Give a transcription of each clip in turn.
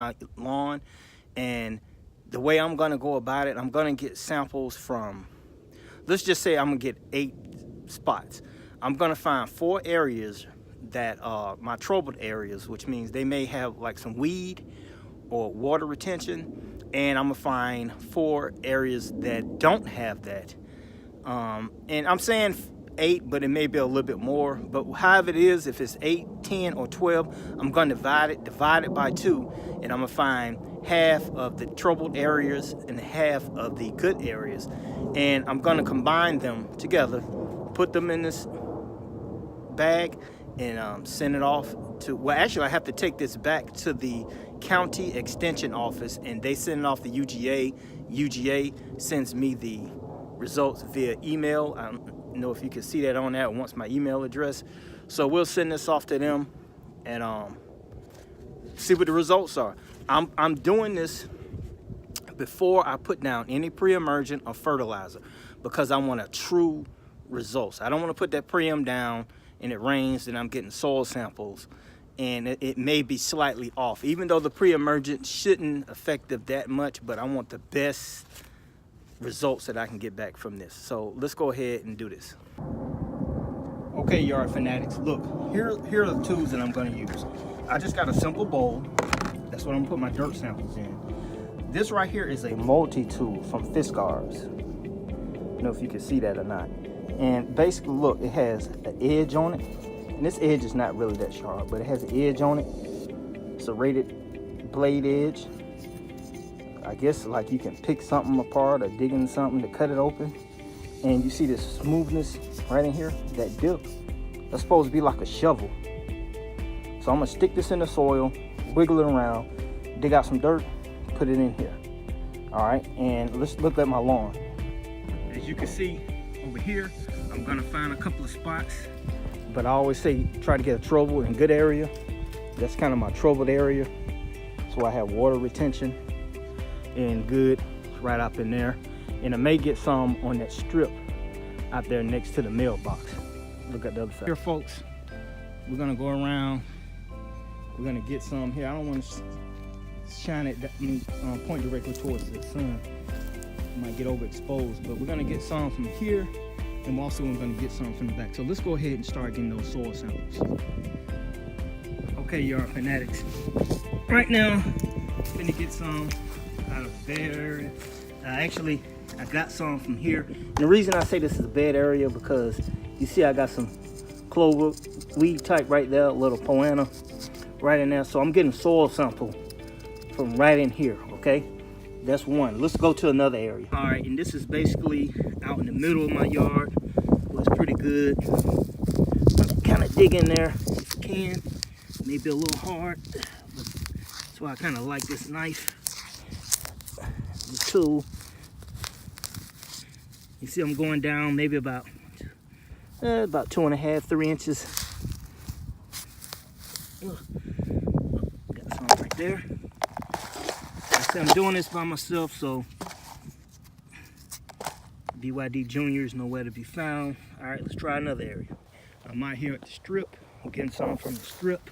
my lawn. And the way I'm gonna go about it, I'm gonna get samples from, let's just say I'm gonna get 8 spots. I'm gonna find 4 areas that are my troubled areas, which means they may have like some weed or water retention, and I'm gonna find 4 areas that don't have that. And I'm saying 8, but it may be a little bit more. But however it is, if it's 8, 10, or 12, I'm gonna divide it by 2, and I'm gonna find half of the troubled areas and half of the good areas, and I'm gonna combine them together, put them in this bag, and send it off to, well, actually I have to take this back to the county extension office, and they send it off to UGA. UGA sends me the results via email. I don't know if you can see that on that. Wants my email address, so we'll send this off to them and see what the results are. I'm doing this before I put down any pre-emergent or fertilizer, because I want a true results. I don't want to put that pre-em down and it rains and I'm getting soil samples and it may be slightly off, even though the pre-emergent shouldn't affect it that much, but I want the best results that I can get back from this. So let's go ahead and do this. Okay, yard fanatics, look, here are the tools that I'm going to use. I just got a simple bowl. That's what I'm gonna put my dirt samples in. This right here is a multi-tool from Fiskars. I don't know if you can see that or not. And basically, look, it has an edge on it. And this edge is not really that sharp, but it has an edge on it. It's a rated blade edge. I guess like you can pick something apart or dig in something to cut it open. And you see this smoothness right in here, that dip. That's supposed to be like a shovel. So I'm gonna stick this in the soil, wiggle it around, dig out some dirt, put it in here. All right, and let's look at my lawn. As you can see over here, I'm gonna find a couple of spots, but I always say try to get a troubled and good area. That's kind of my troubled area. So I have water retention and good right up in there. And I may get some on that strip out there next to the mailbox. Look at the other side. Here, folks, we're gonna go around. We're gonna get some here. I don't want to shine it, point directly towards the sun. It might get overexposed, but we're gonna get some from here, and we're also gonna get some from the back. So let's go ahead and start getting those soil samples. Okay, yard fanatics. Right now, I'm gonna get some out of the bed area. Actually, I got some from here. And the reason I say this is a bad area because you see I got some clover weed type right there, a little poana right in there. So I'm getting soil sample from right in here, okay? That's one. Let's go to another area. All right, and this is basically out in the middle of my yard. Well, it's pretty good. Kind of dig in there if you can. Maybe a little hard, but that's why I kind of like this knife, the tool. You see I'm going down maybe about 2.5, 3 inches. Got some right there. I said I'm doing this by myself, so BYD Junior is nowhere to be found. All right, let's try another area. I'm out here at the strip. I'm getting some from the strip.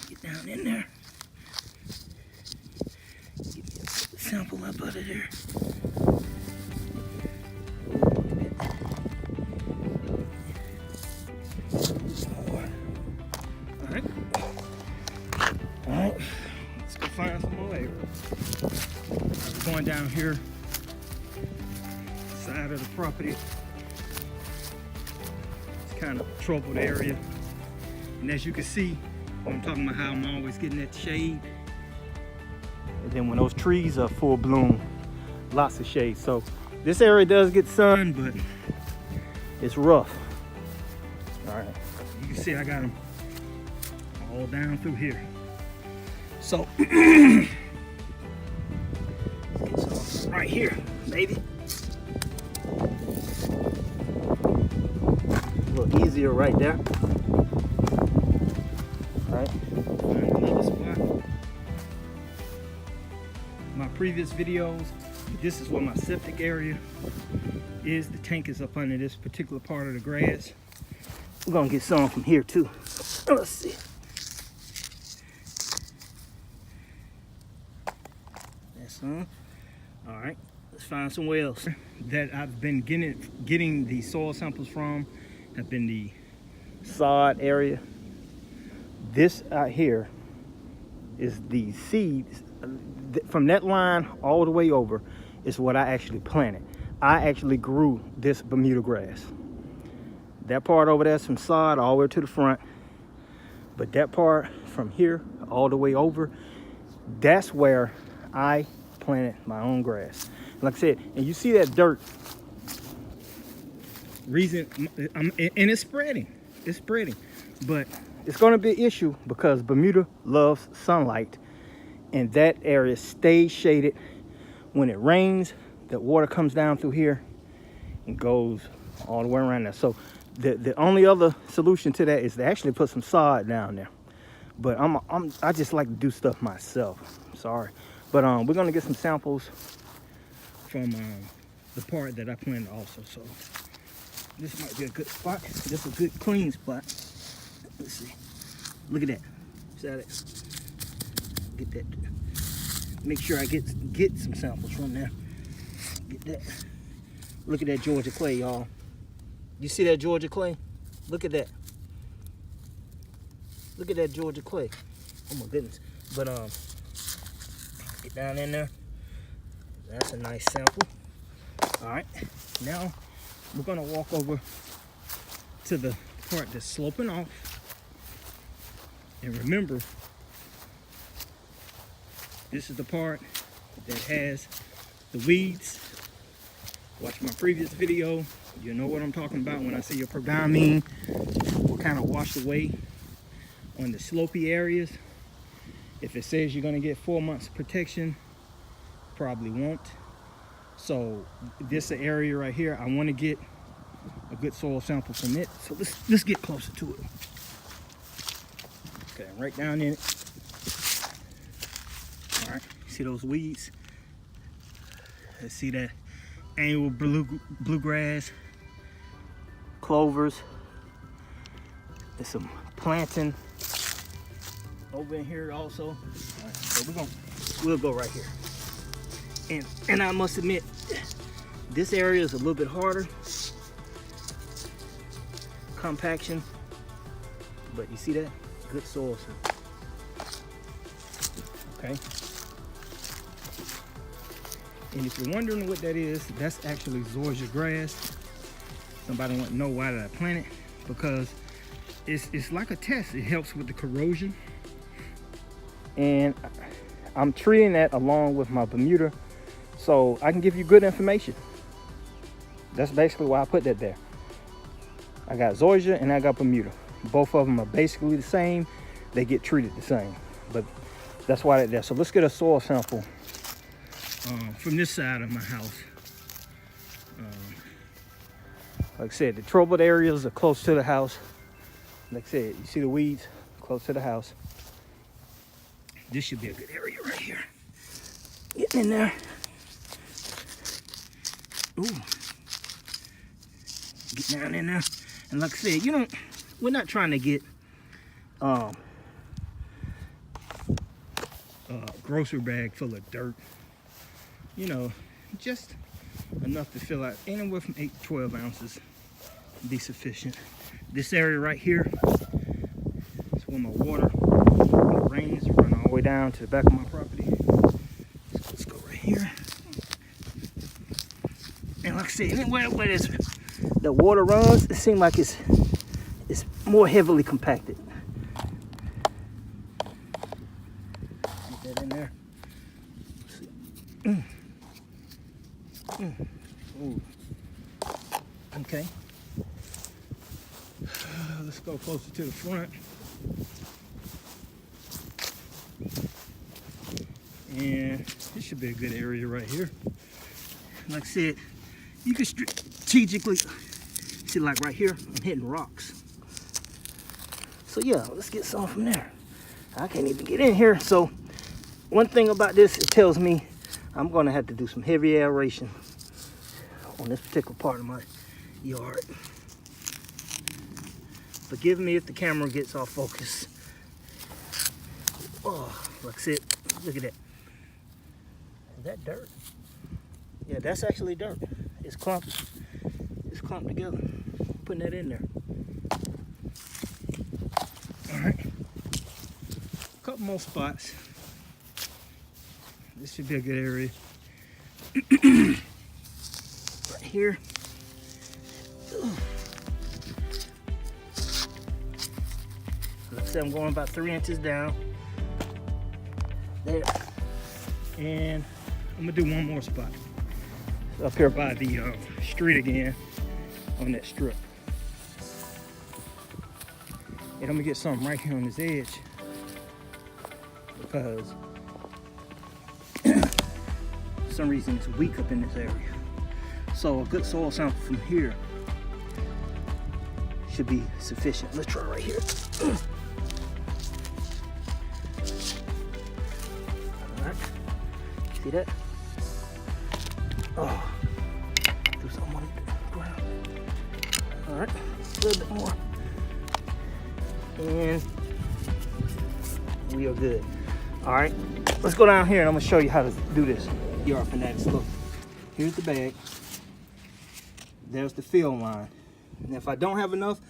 Get down in there. Sample up out of there. All right, let's go find some more areas. Going down here, side of the property. It's kind of a troubled area, and as you can see, I'm talking about how I'm always getting that shade. And then when those trees are full bloom, lots of shade. So this area does get sun, but it's rough. All right, you can see I got them all down through here. So right here, maybe. A little easier right there. All right, another spot. My previous videos, this is where my septic area is. The tank is up under this particular part of the grass. We're gonna get some from here too. Let's see. That's some. All right, let's find somewhere else. That I've been getting the soil samples from have been the sod area. This out here is the seeds. From that line all the way over is what I actually planted. I actually grew this Bermuda grass. That part over there is some sod all the way to the front. But that part from here all the way over, that's where I planted my own grass. Like I said, and you see that dirt. And it's spreading. It's spreading. But it's going to be an issue because Bermuda loves sunlight. And that area stays shaded. When it rains, the water comes down through here and goes all the way around there. So the only other solution to that is to actually put some sod down there. But I just like to do stuff myself. Sorry. But we're gonna get some samples from the part that I planted also. So this might be a good spot. This is a good clean spot. Let's see. Look at that. See that? Get that. Make sure I get some samples from there. Get that. Look at that Georgia clay, y'all. You see that Georgia clay? Look at that. Look at that Georgia clay. Oh my goodness. But get down in there. That's a nice sample. All right. Now we're gonna walk over to the part that's sloping off. And remember, this is the part that has the weeds. Watch my previous video. You know what I'm talking about when I say your pergamine will kind of wash away on the slopey areas. If it says you're going to get 4 months protection, probably won't. So this area right here, I want to get a good soil sample from it. So let's get closer to it. Okay, right down in it. All right, see those weeds? Let's see that annual bluegrass, clovers. There's some planting over in here also. All right, so we'll go right here. And I must admit, this area is a little bit harder compaction, but you see that? Good soil sample. Okay. And if you're wondering what that is, that's actually zoysia grass. Somebody want to know why did I plant it? Because it's like a test. It helps with the corrosion. And I'm treating that along with my Bermuda so I can give you good information. That's basically why I put that there. I got zoysia and I got Bermuda. Both of them are basically the same. They get treated the same. But that's why they're there. So let's get a soil sample from this side of my house. Like I said, the troubled areas are close to the house. Like I said, you see the weeds close to the house. This should be a good area right here. Getting in there. Ooh. Get down in there. And like I said, we're not trying to get grocery bag full of dirt. Just enough to fill out. Anywhere from 8 to 12 ounces be sufficient. This area right here is where my water, when it rains, run all the way down to the back of my property. So let's go right here. And like I said, anywhere where the water runs, it seems like it's more heavily compacted. Get that in there. Ooh. Okay. Let's go closer to the front. And this should be a good area right here. Like I said, you can strategically see, like right here, I'm hitting rocks. So yeah, let's get some from there. I can't even get in here. So one thing about this, it tells me I'm gonna have to do some heavy aeration on this particular part of my yard. Forgive me if the camera gets off focus. Oh, look at that. Is that dirt? Yeah, that's actually dirt. It's clumped together. Putting that in there. All right. A couple more spots. This should be a good area. Right here. Like I said, I'm going about 3 inches down. There. And I'm gonna do one more spot. Up here by the street again, on that strip. And I'm gonna get something right here on this edge, because for some reason it's weak up in this area. So a good soil sample from here should be sufficient. Let's try right here. All right, see that? Oh, do something on the ground. All right, a little bit more. And we are good. All right, let's go down here and I'm gonna show you how to do this. Yard fanatics, look, here's the bag. There's the field line. And if I don't have enough,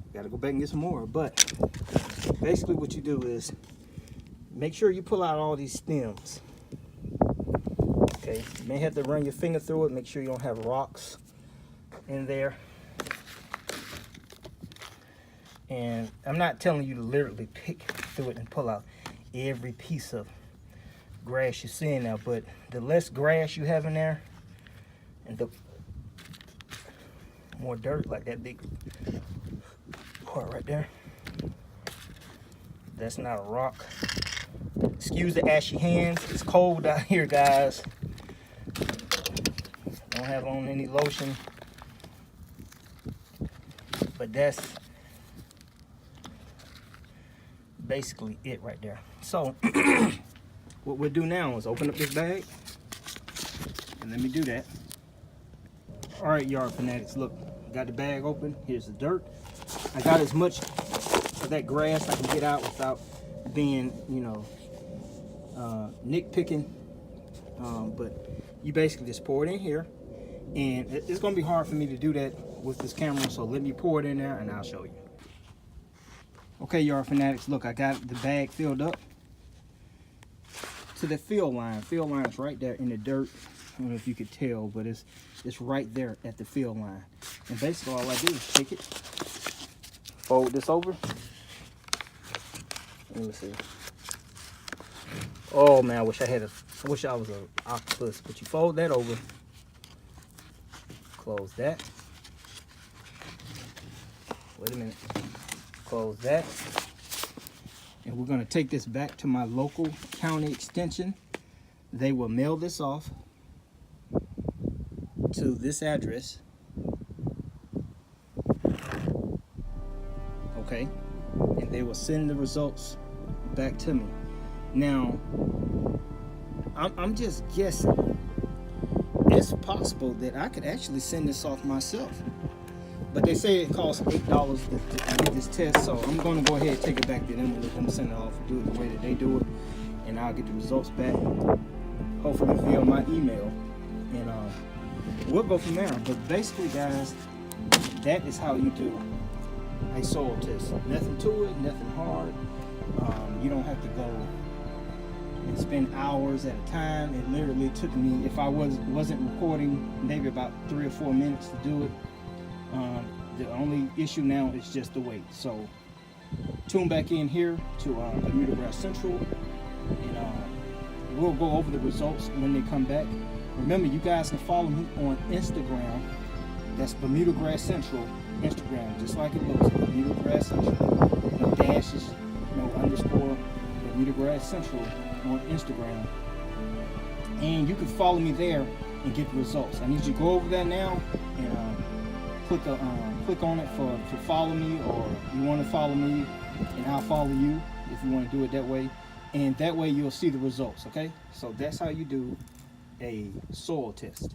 I gotta go back and get some more. But basically what you do is make sure you pull out all these stems. Okay, you may have to run your finger through it, make sure you don't have rocks in there. And I'm not telling you to literally pick through it and pull out every piece of grass you see in there, but the less grass you have in there and the more dirt, like that big part right there, that's not a rock. Excuse the ashy hands, it's cold out here, guys. Don't have on any lotion, but that's basically it right there. So what we'll do now is open up this bag, and let me do that. All right, yard fanatics, look, got the bag open. Here's the dirt. I got as much of that grass I can get out without being, you know, nitpicking. But you basically just pour it in here, and it's gonna be hard for me to do that with this camera, so let me pour it in there and I'll show you. Okay, yard fanatics, look, I got the bag filled up to the field line. Field line is right there in the dirt. I don't know if you could tell, but it's right there at the field line. And basically all I do is take it, fold this over. Let me see. Oh man, I wish I was an octopus, but you fold that over, close that. Wait a minute. Close that. And we're going to take this back to my local county extension. They will mail this off to this address. Okay, and they will send the results back to me. Now I'm just guessing, it's possible that I could actually send this off myself, but they say it costs $8 to do this test, so I'm going to go ahead and take it back to them and let them send it off, do it the way that they do it, and I'll get the results back, hopefully via my email, and we'll go from there. But basically, guys, that is how you do a soil test. Nothing to it, nothing hard. You don't have to go and spend hours at a time. It literally took me, if I wasn't recording, maybe about 3 or 4 minutes to do it. The only issue now is just the wait. So tune back in here to Bermuda Grass Central, and we'll go over the results when they come back. Remember, you guys can follow me on Instagram. That's Bermuda Grass Central Instagram, just like it looks. Bermuda Grass Central, no dashes, no underscore. Bermuda Grass Central on Instagram, and you can follow me there and get the results. I need you to go over there now and click on it for follow me, or you want to follow me and I'll follow you if you want to do it that way, and that way you'll see the results. Okay, so that's how you do a soil test.